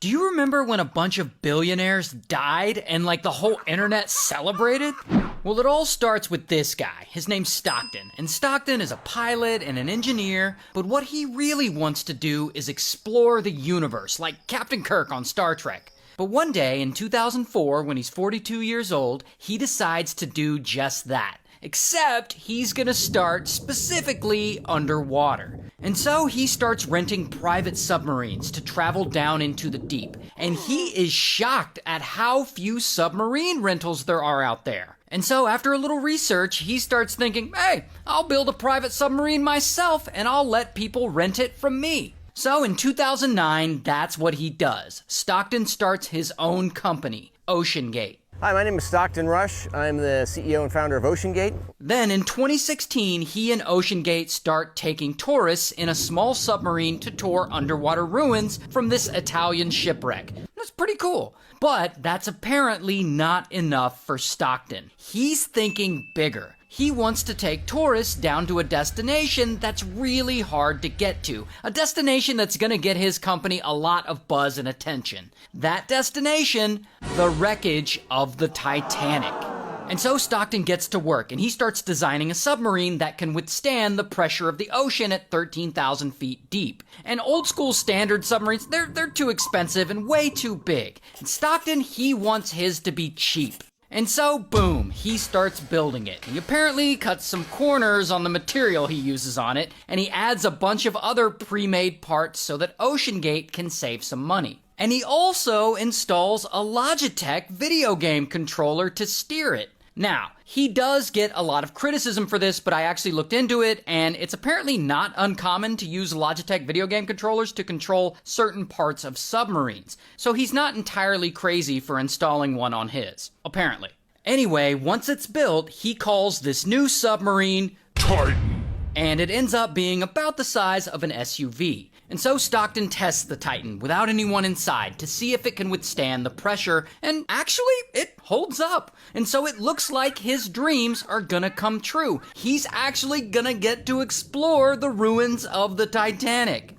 Do you remember when a bunch of billionaires died and the whole internet celebrated? Well, it all starts with this guy. His name's Stockton, and Stockton is a pilot and an engineer, but what he really wants to do is explore the universe, like Captain Kirk on Star Trek. But one day in 2004, when he's 42 years old, he decides to do just that. Except he's gonna start specifically underwater. And so he starts renting private submarines to travel down into the deep. And he is shocked at how few submarine rentals there are out there. And so after a little research, he starts thinking, hey, I'll build a private submarine myself and I'll let people rent it from me. So in 2009, that's what he does. Stockton starts his own company, OceanGate. Hi, my name is Stockton Rush. I'm the CEO and founder of OceanGate. Then in 2016, he and OceanGate start taking tourists in a small submarine to tour underwater ruins from this Italian shipwreck. That's pretty cool. But that's apparently not enough for Stockton. He's thinking bigger. He wants to take tourists down to a destination that's really hard to get to. A destination that's gonna get his company a lot of buzz and attention. That destination, the wreckage of the Titanic. And so Stockton gets to work and he starts designing a submarine that can withstand the pressure of the ocean at 13,000 feet deep. And old school standard submarines, they're too expensive and way too big. And Stockton, he wants his to be cheap. And so, boom, he starts building it. He apparently cuts some corners on the material he uses on it, and he adds a bunch of other pre-made parts so that OceanGate can save some money. And he also installs a Logitech video game controller to steer it. Now, he does get a lot of criticism for this, but I actually looked into it, and it's apparently not uncommon to use Logitech video game controllers to control certain parts of submarines. So he's not entirely crazy for installing one on his, apparently. Anyway, once it's built, he calls this new submarine Titan. And it ends up being about the size of an SUV. And so Stockton tests the Titan without anyone inside to see if it can withstand the pressure, and actually, it holds up. And so it looks like his dreams are gonna come true. He's actually gonna get to explore the ruins of the Titanic.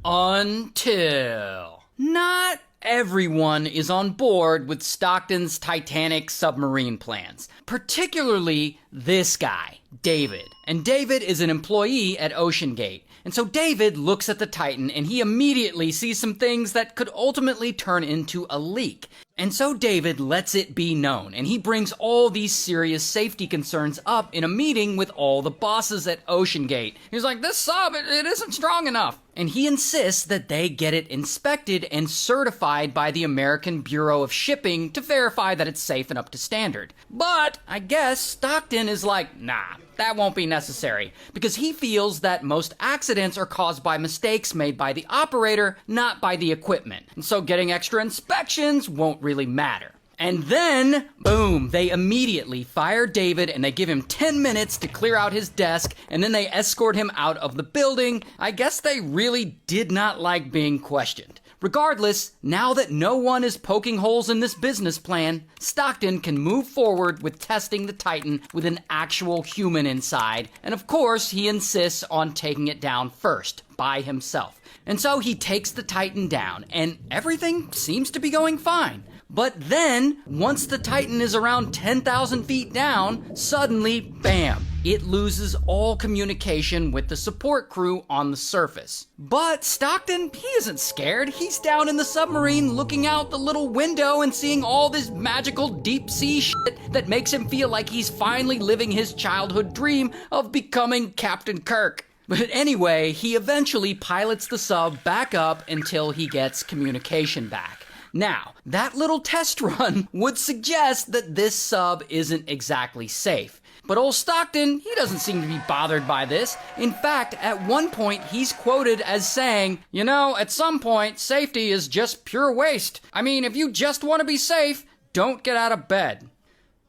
Until... not everyone is on board with Stockton's Titanic submarine plans. Particularly this guy, David. And David is an employee at OceanGate. And so David looks at the Titan and he immediately sees some things that could ultimately turn into a leak. And so David lets it be known, and he brings all these serious safety concerns up in a meeting with all the bosses at OceanGate. He's like, this sub, it isn't strong enough. And he insists that they get it inspected and certified by the American Bureau of Shipping to verify that it's safe and up to standard. But I guess Stockton is like, nah, that won't be necessary, because he feels that most accidents are caused by mistakes made by the operator, not by the equipment. And so getting extra inspections won't really matter. And then, boom, they immediately fire David and they give him 10 minutes to clear out his desk, and then they escort him out of the building. I guess they really did not like being questioned. Regardless, now that no one is poking holes in this business plan, Stockton can move forward with testing the Titan with an actual human inside. And of course, he insists on taking it down first, by himself. And so he takes the Titan down, and everything seems to be going fine. But then, once the Titan is around 10,000 feet down, suddenly, bam, it loses all communication with the support crew on the surface. But Stockton, he isn't scared. He's down in the submarine looking out the little window and seeing all this magical deep sea shit that makes him feel like he's finally living his childhood dream of becoming Captain Kirk. But anyway, he eventually pilots the sub back up until he gets communication back. Now, that little test run would suggest that this sub isn't exactly safe. But old Stockton, he doesn't seem to be bothered by this. In fact, at one point, he's quoted as saying, you know, at some point, safety is just pure waste. I mean, if you just want to be safe, don't get out of bed.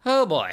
Oh boy.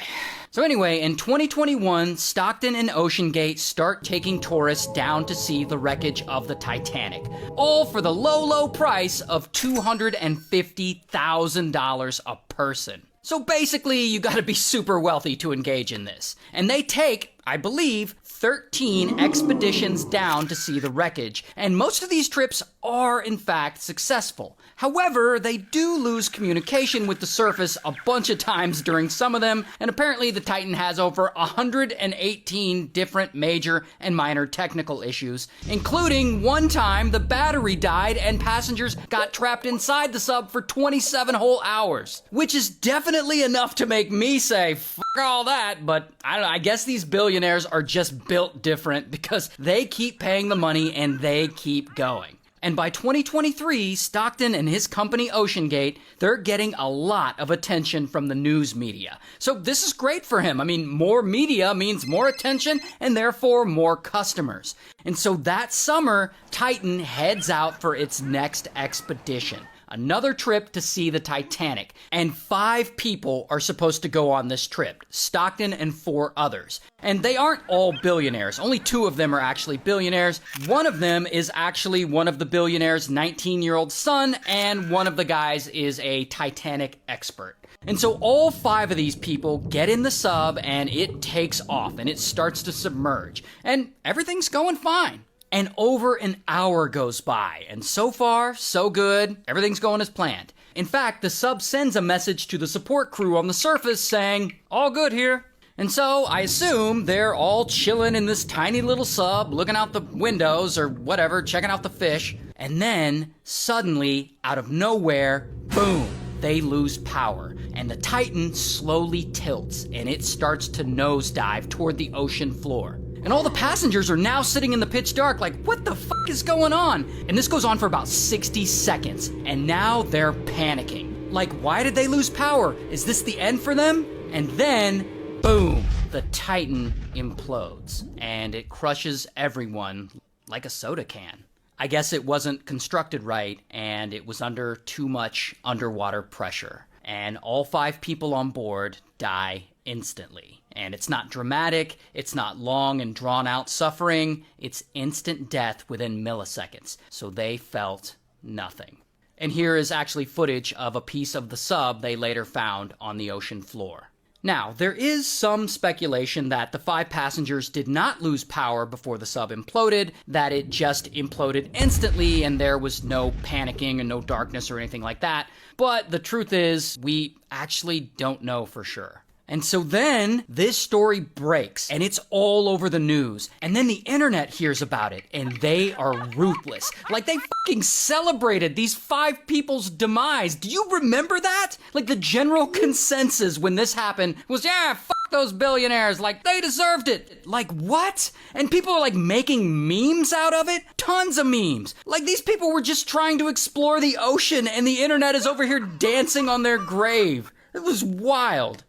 So anyway, in 2021, Stockton and OceanGate start taking tourists down to see the wreckage of the Titanic, all for the low, low price of $250,000 a person. So basically, you gotta be super wealthy to engage in this. And they take, I believe, 13 expeditions down to see the wreckage, and most of these trips are in fact successful. However, they do lose communication with the surface a bunch of times during some of them, and apparently the Titan has over 118 different major and minor technical issues, including one time the battery died and passengers got trapped inside the sub for 27 whole hours, which is definitely enough to make me say, fuck all that, but I don't know, I guess these billionaires are just built different because they keep paying the money and they keep going. And by 2023, Stockton and his company OceanGate, they're getting a lot of attention from the news media. So this is great for him. I mean, more media means more attention and therefore more customers. And so that summer, Titan heads out for its next expedition. Another trip to see the Titanic, and 5 people are supposed to go on this trip, Stockton and 4 others. And they aren't all billionaires, only 2 of them are actually billionaires. One of them is actually one of the billionaire's 19-year-old son, and one of the guys is a Titanic expert. And so all 5 of these people get in the sub and it takes off and it starts to submerge, and everything's going fine. And over an hour goes by, and so far, so good, everything's going as planned. In fact, the sub sends a message to the support crew on the surface saying, all good here. And so I assume they're all chilling in this tiny little sub, looking out the windows or whatever, checking out the fish. And then, suddenly, out of nowhere, boom, they lose power. And the Titan slowly tilts, and it starts to nosedive toward the ocean floor. And all the passengers are now sitting in the pitch dark like, what the fuck is going on? And this goes on for about 60 seconds. And now they're panicking. Like, why did they lose power? Is this the end for them? And then, boom, the Titan implodes. And it crushes everyone like a soda can. I guess it wasn't constructed right, and it was under too much underwater pressure. And all 5 people on board die instantly. And it's not dramatic, it's not long and drawn out suffering, it's instant death within milliseconds. So they felt nothing. And here is actually footage of a piece of the sub they later found on the ocean floor. Now, there is some speculation that the 5 passengers did not lose power before the sub imploded, that it just imploded instantly and there was no panicking and no darkness or anything like that. But the truth is, we actually don't know for sure. And so then this story breaks and it's all over the news. And then the internet hears about it and they are ruthless. Like they fucking celebrated these 5 people's demise. Do you remember that? Like the general consensus when this happened was, yeah, fuck those billionaires. Like they deserved it. Like what? And people are like making memes out of it? Tons of memes. Like these people were just trying to explore the ocean and the internet is over here dancing on their grave. It was wild.